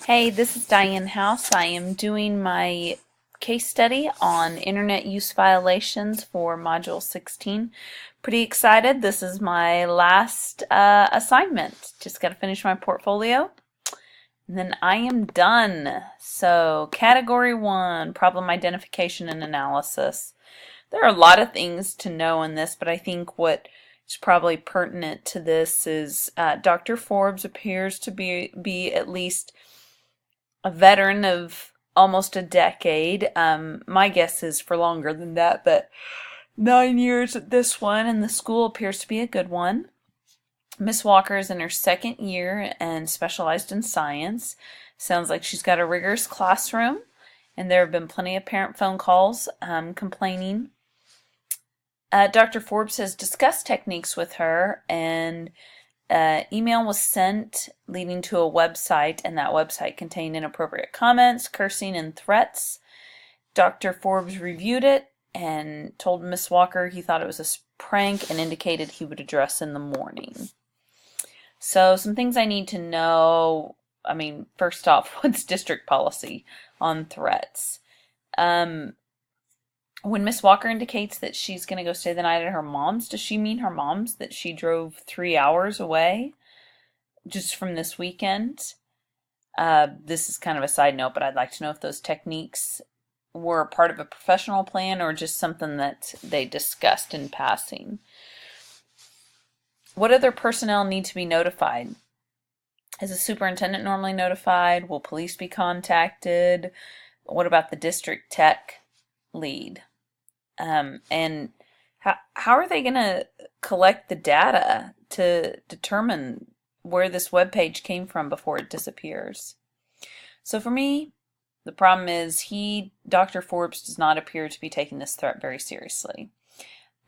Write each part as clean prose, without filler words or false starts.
Hey, this is Diane House. I am doing my case study on internet use violations for Module 16. Pretty excited. This is my last assignment. Just got to finish my portfolio and then I am done. So, Category 1, Problem Identification and Analysis. There are a lot of things to know in this, but I think what is probably pertinent to this is Dr. Forbes appears to be at least a veteran of almost a decade. My guess is for longer than that, but 9 years at this one, and the school appears to be a good one. Miss Walker is in her second year and specialized in science. Sounds like she's got a rigorous classroom, and there have been plenty of parent phone calls complaining. Dr. Forbes has discussed techniques with her, and email was sent leading to a website, and that website contained inappropriate comments, cursing, and threats. Dr. Forbes reviewed it and told Miss Walker he thought it was a prank and indicated he would address in the morning. So some things I need to know. First off, what's district policy on threats? When Miss Walker indicates that she's going to go stay the night at her mom's, does she mean her mom's that she drove 3 hours away just from this weekend? This is kind of a side note, but I'd like to know if those techniques were part of a professional plan or just something that they discussed in passing. What other personnel need to be notified? Is the superintendent normally notified? Will police be contacted? What about the district tech lead? And how are they going to collect the data to determine where this web page came from before it disappears? So for me, the problem is Dr. Forbes, does not appear to be taking this threat very seriously.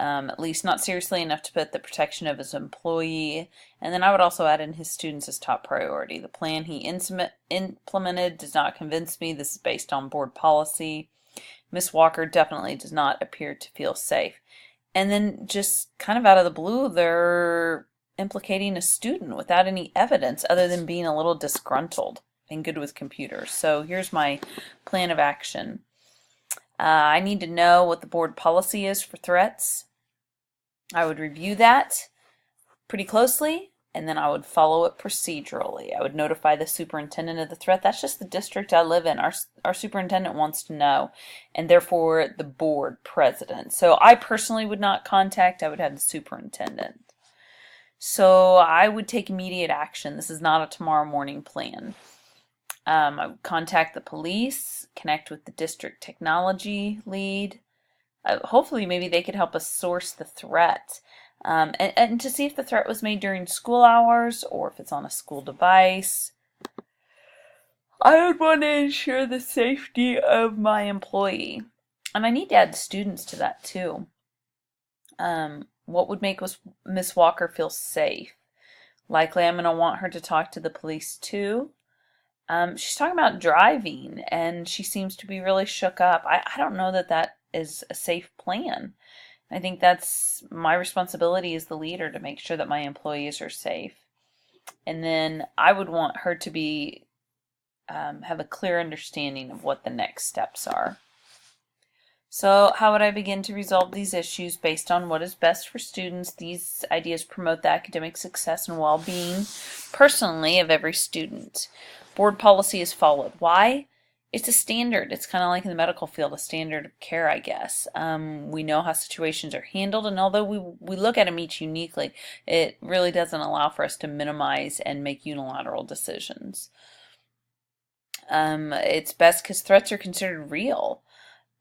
At least not seriously enough to put the protection of his employee, and then I would also add in his students as top priority. The plan he implemented does not convince me. This is based on board policy. Miss Walker definitely does not appear to feel safe. And then just kind of out of the blue, they're implicating a student without any evidence other than being a little disgruntled and good with computers. So here's my plan of action. I need to know what the board policy is for threats. I would review that pretty closely, and then I would follow it procedurally. I would notify the superintendent of the threat. That's just the district I live in. Our superintendent wants to know, and therefore the board president. So I personally would not contact. I would have the superintendent. So I would take immediate action. This is not a tomorrow morning plan. I would contact the police, connect with the district technology lead. Hopefully maybe they could help us source the threat. And to see if the threat was made during school hours or if it's on a school device. I would want to ensure the safety of my employee. And I need to add students to that too. What would make Miss Walker feel safe? Likely I'm going to want her to talk to the police too. She's talking about driving, and she seems to be really shook up. I don't know that is a safe plan. I think that's my responsibility as the leader to make sure that my employees are safe. And then I would want her to be have a clear understanding of what the next steps are. So how would I begin to resolve these issues based on what is best for students? These ideas promote the academic success and well-being personally of every student. Board policy is followed. Why? It's a standard. It's kind of like in the medical field, a standard of care, I guess. We know how situations are handled, and although we look at them each uniquely, it really doesn't allow for us to minimize and make unilateral decisions. It's best because threats are considered real.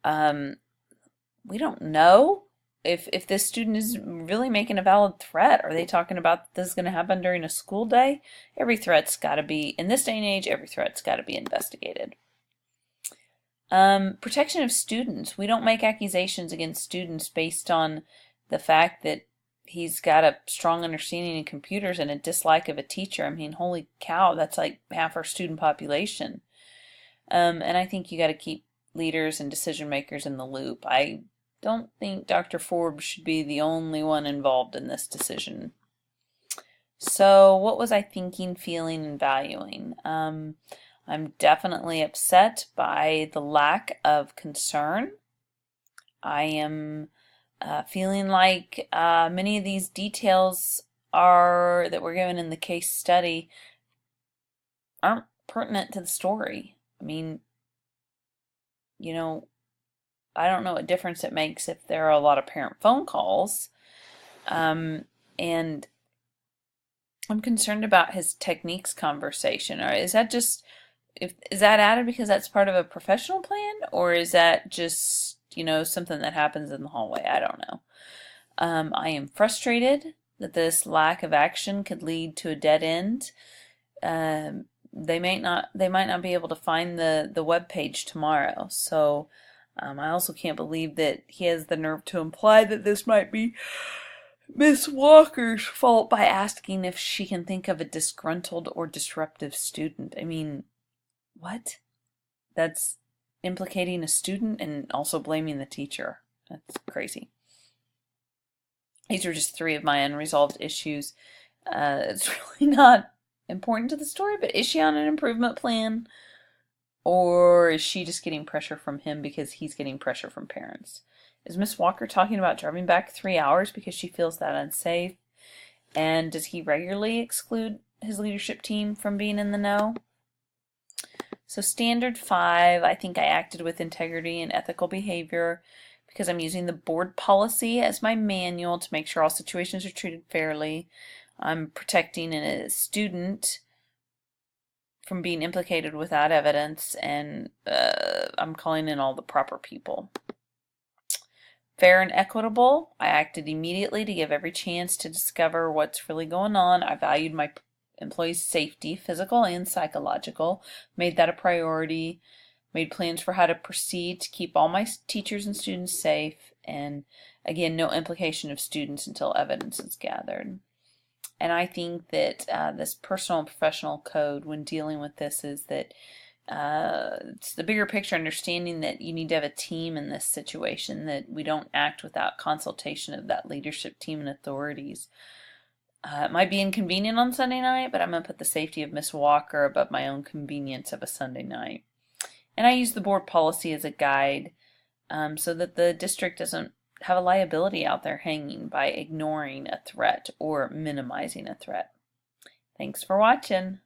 We don't know if this student is really making a valid threat. Are they talking about this is going to happen during a school day? Every threat's got to be, in this day and age, every threat's got to be investigated. Protection of students. We don't make accusations against students based on the fact that he's got a strong understanding in computers and a dislike of a teacher. I mean, holy cow, that's like half our student population. And I think you got to keep leaders and decision makers in the loop. I don't think Dr. Forbes should be the only one involved in this decision. So what was I thinking, feeling, and valuing? I'm definitely upset by the lack of concern. I am feeling like many of these details that were given in the case study aren't pertinent to the story. I mean, you know, I don't know what difference it makes if there are a lot of parent phone calls. And I'm concerned about his techniques conversation. Or is that just is that added because that's part of a professional plan, or is that just, something that happens in the hallway? I don't know. I am frustrated that this lack of action could lead to a dead end. They might not be able to find the web page tomorrow. So I also can't believe that he has the nerve to imply that this might be Miss Walker's fault by asking if she can think of a disgruntled or disruptive student. I mean, what? That's implicating a student and also blaming the teacher. That's crazy. These are just 3 of my unresolved issues. It's really not important to the story, but is she on an improvement plan? Or is she just getting pressure from him because he's getting pressure from parents? Is Miss Walker talking about driving back 3 hours because she feels that unsafe? And does he regularly exclude his leadership team from being in the know? So standard 5, I think I acted with integrity and ethical behavior because I'm using the board policy as my manual to make sure all situations are treated fairly. I'm protecting a student from being implicated without evidence, and I'm calling in all the proper people. Fair and equitable, I acted immediately to give every chance to discover what's really going on. I valued my employees' safety, physical and psychological, made that a priority, made plans for how to proceed to keep all my teachers and students safe, and again, no implication of students until evidence is gathered. And I think that this personal and professional code when dealing with this is that it's the bigger picture, understanding that you need to have a team in this situation, that we don't act without consultation of that leadership team and authorities. It might be inconvenient on Sunday night, but I'm going to put the safety of Miss Walker above my own convenience of a Sunday night. And I use the board policy as a guide so that the district doesn't have a liability out there hanging by ignoring a threat or minimizing a threat. Thanks for watching.